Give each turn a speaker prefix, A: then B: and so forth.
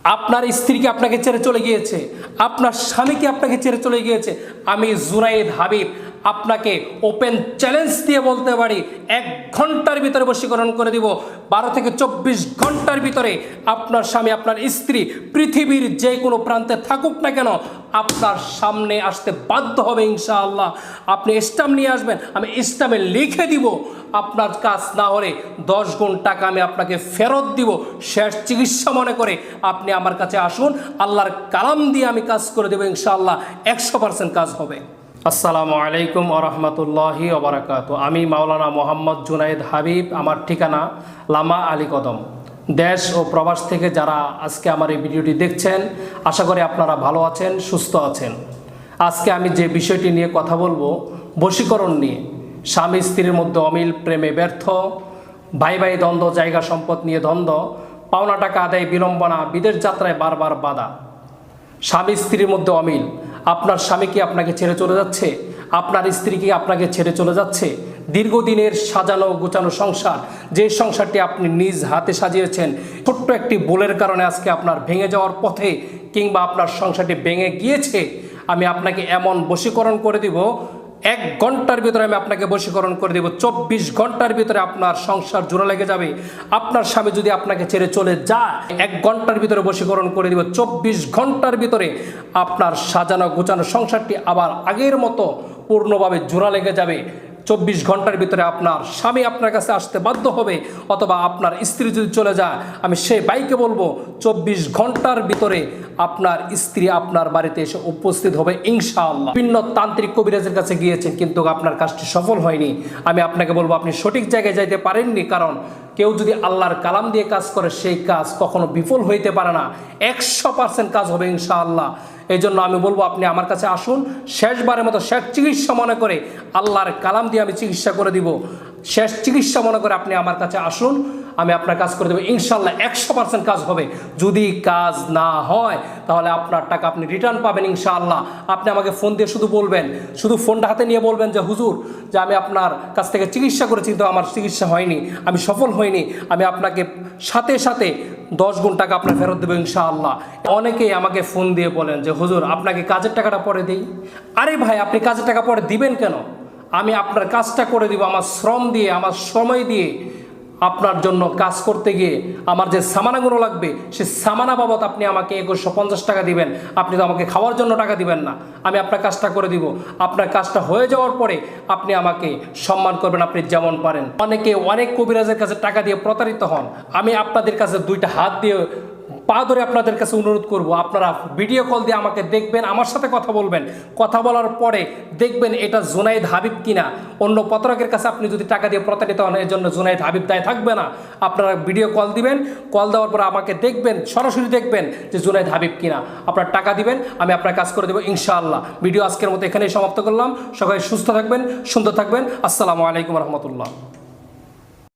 A: আপনার স্ত্রী কি আপনাকে ছেড়ে চলে গিয়েছে, আপনার স্বামী কি আপনাকে ছেড়ে চলে গিয়েছে, আমি জুনায়েদ হাবিব আপনাকে ওপেন চ্যালেঞ্জ দিয়ে বলতে পারি 1 ঘন্টার ভিতরে বশীকরণ করে দিব। 12 থেকে 24 ঘন্টার ভিতরে আপনার স্বামী, আপনার স্ত্রী পৃথিবীর যে কোনো প্রান্তে থাকুক না কেন আপনার সামনে আসতে বাধ্য হবে ইনশাআল্লাহ। আপনি স্ট্যাম্প নিয়ে আসবেন, আমি স্ট্যাম্পে লিখে দিব। আপনার কাজ না হলে 10 গুণ টাকা আমি আপনাকে ফেরত দিব। শেষ চিকিৎসা মনে করে আপনি আমার কাছে আসুন, আল্লাহর কালাম দিয়ে আমি কাজ করে দেবো ইনশাআল্লাহ। 100% কাজ হবে। আসসালামু আলাইকুম ওয়া রাহমাতুল্লাহি ওয়া বারাকাতুহু। আমি মাওলানা মোহাম্মদ জুনায়েদ হাবিব। আমার ঠিকানা লামা আলী কদম। দেশ ও প্রবাস থেকে যারা আজকে আমার এই ভিডিওটি দেখছেন, আশা করি আপনারা ভালো আছেন, সুস্থ আছেন। আজকে আমি যে বিষয়টি নিয়ে কথা বলবো, বশীকরণ নিয়ে। স্বামী স্ত্রীর মধ্যে অমিল, প্রেমে ব্যর্থ, ভাই ভাই দ্বন্দ্ব, জায়গা সম্পদ নিয়ে দ্বন্দ্ব, পাওনা টাকা আদায় বিড়ম্বনা, বিদেশ যাত্রায় বারবার বাধা। স্বামী স্ত্রীর মধ্যে অমিল। আপনার স্বামী কি আপনাকে ছেড়ে চলে যাচ্ছে, আপনার স্ত্রী কি আপনাকে ছেড়ে চলে যাচ্ছে। দীর্ঘদিনের সাজানো গোছানো সংসার, যে সংসারটি আপনি নিজ হাতে সাজিয়েছেন, ছোট্ট একটি ভুলের কারণে আজকে আপনার ভেঙে যাওয়ার পথে, কিংবা আপনার সংসারটি ভেঙে গিয়েছে, আমি আপনাকে এমন বশীকরণ করে দিব। 1 ঘন্টার ভিতরে আমি আপনাকে বশীকরণ করে দেব। 24 ঘন্টার ভিতরে আপনার সংসার জোড়া লেগে যাবে। আপনার স্বামী যদি আপনাকে ছেড়ে চলে যায়, 1 ঘন্টার ভিতরে বশীকরণ করে দেব। 24 ঘন্টার ভিতরে আপনার সাজানো গোছানো সংসারটি আবার আগের মতো পূর্ণভাবে জোড়া লেগে যাবে। 24 ঘন্টার ভিতরে আপনার স্বামী আপনার কাছে আসতে বাধ্য হবে, অথবা আপনার স্ত্রী যদি চলে যায়, আমি সেই ভাইকে বলবো 24 ঘন্টার ভিতরে আপনার স্ত্রী আপনার বাড়িতে এসে উপস্থিত হবে ইনশাআল্লাহ। বিভিন্ন তান্ত্রিক কবিরাজের কাছে গিয়েছেন, কিন্তু আপনার কাজটি সফল হয়নি। আমি আপনাকে বলবো আপনি সঠিক জায়গায় যাইতে পারেননি, কারণ কেউ যদি আল্লাহর কালাম দিয়ে কাজ করে সেই কাজ কখনো বিফল হইতে পারে না। 100% কাজ হবে ইনশাআল্লাহ। এই জন্য আমি বলবো আপনি আমার কাছে আসুন, শেষবারের মতো শেষ চিকিৎসা মনে করে আল্লাহর কালাম দিয়ে আমি চিকিৎসা করে দিব। শেষ চিকিৎসা মনে করে আপনি আমার কাছে আসুন, আমি আপনার কাজ করে দেবো ইনশাআল্লাহ। 100% কাজ হবে। যদি কাজ না হয় তাহলে আপনার টাকা আপনি রিটার্ন পাবেন ইনশাআল্লাহ। আপনি আমাকে ফোন দিয়ে শুধু বলবেন, শুধু ফোনটা হাতে নিয়ে বলবেন যে হুজুর, যে আমি আপনার কাছ থেকে চিকিৎসা করেছি কিন্তু আমার চিকিৎসা হয়নি, আমি সফল হইনি, আমি আপনাকে সাথে সাথে 10 গুণ টাকা আপনার ফেরত দেবো ইনশাআল্লাহ। অনেকেই আমাকে ফোন দিয়ে বলেন যে হুজুর আপনাকে কাজের টাকাটা পরে দিই। আরে ভাই, আপনি কাজের টাকা পরে দিবেন কেন? আমি আপনার কাজটা করে দিব আমার শ্রম দিয়ে, আমার সময় দিয়ে। আপনার জন্য কাজ করতে গিয়ে আমার যে সামানাগুলো লাগবে, সে সামানা বাবদ আপনি আমাকে 2150 টাকা দিবেন। আপনি তো আমাকে খাওয়ার জন্য টাকা দিবেন না। আমি আপনার কাজটা করে দিব। আপনার কাজটা হয়ে যাওয়ার পরে আপনি আমাকে সম্মান করবেন, আপনি যেমন পারেন। অনেকে অনেক কবিরাজের কাছে টাকা দিয়ে প্রতারিত হন। আমি আপনাদের কাছে 2টা হাত দিয়ে পা ধরে আপনাদের কাছে অনুরোধ করব, আপনারা ভিডিও কল দিয়ে আমাকে দেখবেন, আমার সাথে কথা বলবেন। কথা বলার পরে দেখবেন এটা জুনায়েদ হাবিব কিনা। অন্য প্রতারকের কাছে আপনি যদি টাকা দিয়ে প্রতারিত হন, এর জন্য জুনায়েদ হাবিব দায় থাকবে না। আপনারা ভিডিও কল দিবেন, কল দেওয়ার পর আমাকে দেখবেন, সরাসরি দেখবেন যে জুনায়েদ হাবিব কিনা। আপনার টাকা দিবেন, আমি আপনার কাজ করে দেবো ইনশাআল্লাহ। ভিডিও আজকের মতো এখানেই সমাপ্ত করলাম। সবাই সুস্থ থাকবেন, সুন্দর থাকবেন। আসসালামু আলাইকুম রহমতুল্লাহ।